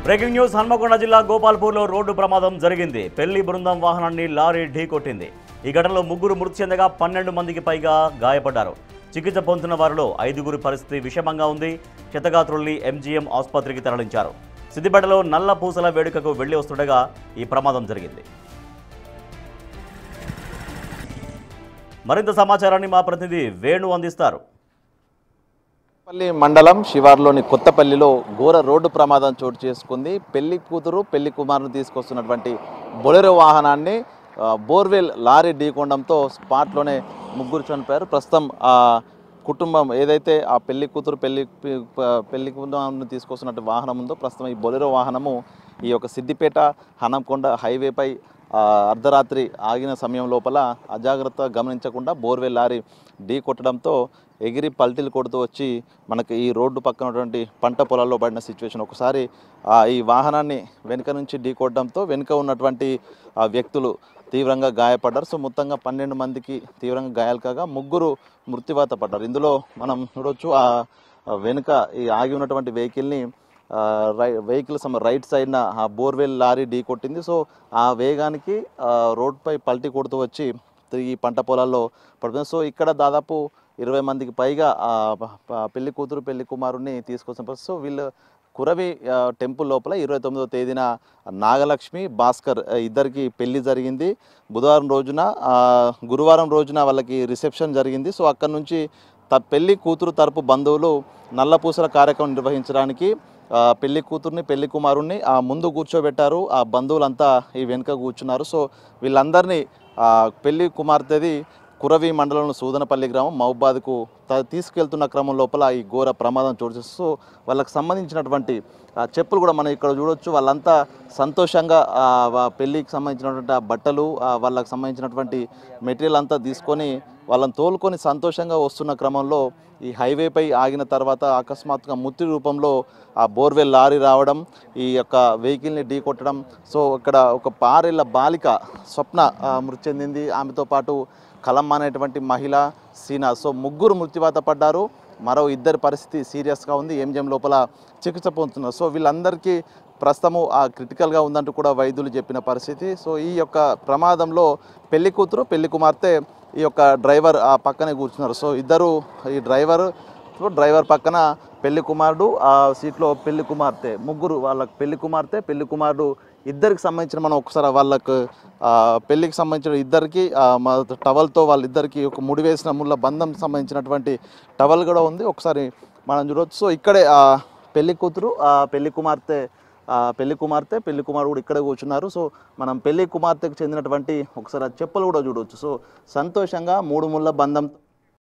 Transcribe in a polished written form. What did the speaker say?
Breaking news Hanamkonda జిల్లా గోపాల్పూర్లో road ప్రమాదం జరిగింది. పెళ్లి బృందం వాహనాన్ని లారీ ఢీకొట్టింది. ఈ ఘటనలో ముగ్గురు మృతి చెందగా 12 మందికి పైగా గాయపడ్డారు. చికిత్స పొందుతున్న వారిలో 5గురి పరిస్థితి విషమంగా ఉంది. క్షతగాత్రుల్ని ఎంజీఎం ఆసుపత్రికి తరలించారు. సిద్దిపేటలో నల్ల పూసల వేడుకకు వెళ్లి వస్తుండగా ఈ ప్రమాదం జరిగింది. మరింత సమాచారాన్ని మా ప్రతినిధి వేణు అందిస్తారు. పల్లి మండలం శివార్లోని కొత్తపల్లిలో ఘోర రోడ్డు ప్రమాదం చోటు చేసుకుంది. పెళ్లి కూతురు పెళ్లి కుమారుని తీసుకొస్తున్నటువంటి బొలెరో వాహనాన్ని బోర్వెల్ లారీ ఢీకొనడంతో స్పాట్లోనే ముగ్గురు చనిపోయారు. ప్రస్తుతం కుటుంబం ఏదైతే ఆ పెళ్లి కూతురు పెళ్లి కుమారుని తీసుకొస్తున్నట్టు వాహనం ఉందో ప్రస్తుతం ఈ బొలెరో వాహనము ఈ యొక్క సిద్దిపేట హనంకొండ హైవేపై అర్ధరాత్రి ఆగిన సమయం లోపల అజాగ్రత్త గమనించకుండా బోర్వెల్ లారీ ఢీ కొట్టడంతో ఎగిరి పల్టీలు కొడుతూ వచ్చి మనకి ఈ రోడ్డు పక్కన ఉన్నటువంటి పంట పొలాల్లో పడిన సిచ్యువేషన్. ఒకసారి ఈ వాహనాన్ని వెనుక నుంచి ఢీ కొట్టడంతో వెనుక ఉన్నటువంటి వ్యక్తులు తీవ్రంగా గాయపడ్డారు. సో మొత్తంగా 12 మందికి తీవ్రంగా గాయాలు కాగా ముగ్గురు మృత్యువాత పడ్డారు. ఇందులో మనం చూడొచ్చు ఆ వెనుక ఈ ఆగి ఉన్నటువంటి వెహికల్ని రైట్ సైడ్న ఆ బోర్వెల్ లారీ ఢీ కొట్టింది. సో ఆ వేగానికి రోడ్పై పల్టీ కొడుతూ వచ్చి ఈ పంట పొలాల్లో పడుతుంది. సో ఇక్కడ దాదాపు 20 మందికి పైగా పెళ్లి కూతురు పెళ్లి కుమారుని తీసుకొచ్చిన. సో వీళ్ళు కురవి టెంపుల్ లోపల 29వ తేదీన నాగలక్ష్మి భాస్కర్ ఇద్దరికి పెళ్లి జరిగింది. బుధవారం రోజున గురువారం రోజున వాళ్ళకి రిసెప్షన్ జరిగింది. సో అక్కడ నుంచి పెళ్లి కూతురు తరపు బంధువులు నల్లపూసల కార్యక్రమం నిర్వహించడానికి పెళ్లి కూతుర్ని పెళ్లి కుమారుణ్ణి ముందు కూర్చోబెట్టారు. ఆ బంధువులంతా ఈ వెనుక కూర్చున్నారు. సో వీళ్ళందరినీ పెళ్లి కుమార్తెది కురవి మండలంలో సూదనపల్లి గ్రామం మహబాద్కు తీసుకెళ్తున్న క్రమం లోపల ఈ ఘోర ప్రమాదం చోటు చేస్తూ సో వాళ్ళకి సంబంధించినటువంటి చెప్పులు కూడా మనం ఇక్కడ చూడొచ్చు. వాళ్ళంతా సంతోషంగా పెళ్ళికి సంబంధించినటువంటి బట్టలు వాళ్ళకి సంబంధించినటువంటి మెటీరియల్ అంతా తీసుకొని వాళ్ళని తోలుకొని సంతోషంగా వస్తున్న క్రమంలో ఈ హైవేపై ఆగిన తర్వాత అకస్మాత్తుగా ముత్తి రూపంలో ఆ బోర్వెల్ లారీ రావడం, ఈ యొక్క వెహికల్ని ఢీ కొట్టడం. సో ఇక్కడ ఒక 6 ఏళ్ల బాలిక స్వప్న మృతి చెందింది. ఆమెతో పాటు కలమ్మ అనేటువంటి మహిళ సీనా. సో ముగ్గురు మృత్యువాత పడ్డారు. మరో ఇద్దరి పరిస్థితి సీరియస్గా ఉంది. ఎంజిఎం లోపల చికిత్స పొందుతున్నారు. సో వీళ్ళందరికీ ప్రస్తుతము క్రిటికల్గా ఉందంటూ కూడా వైద్యులు చెప్పిన పరిస్థితి. సో ఈ యొక్క ప్రమాదంలో పెళ్లి కూతురు పెళ్లి కుమార్తె ఈ యొక్క డ్రైవర్ పక్కనే కూర్చున్నారు. సో ఇద్దరు ఈ డ్రైవర్ పక్కన పెళ్లి కుమారుడు ఆ సీట్లో పెళ్లి కుమార్తె, ముగ్గురు వాళ్ళకి పెళ్లి కుమార్తె పెళ్లి కుమారుడు ఇద్దరికి సంబంధించిన మనం ఒకసారి వాళ్ళకు పెళ్లికి సంబంధించిన ఇద్దరికి టవల్తో వాళ్ళిద్దరికి ఒక ముడి వేసిన ముళ్ళ బంధం సంబంధించినటువంటి టవల్ కూడా ఉంది. ఒకసారి మనం చూడవచ్చు. సో ఇక్కడే పెళ్లి కూతురు పెళ్లి కుమార్తె పెళ్లి కుమారుడు కూడా ఇక్కడే కూర్చున్నారు. సో మనం పెళ్లి కుమార్తెకు చెందినటువంటి ఒకసారి చెప్పులు కూడా చూడవచ్చు. సో సంతోషంగా 3 ముళ్ళ బంధం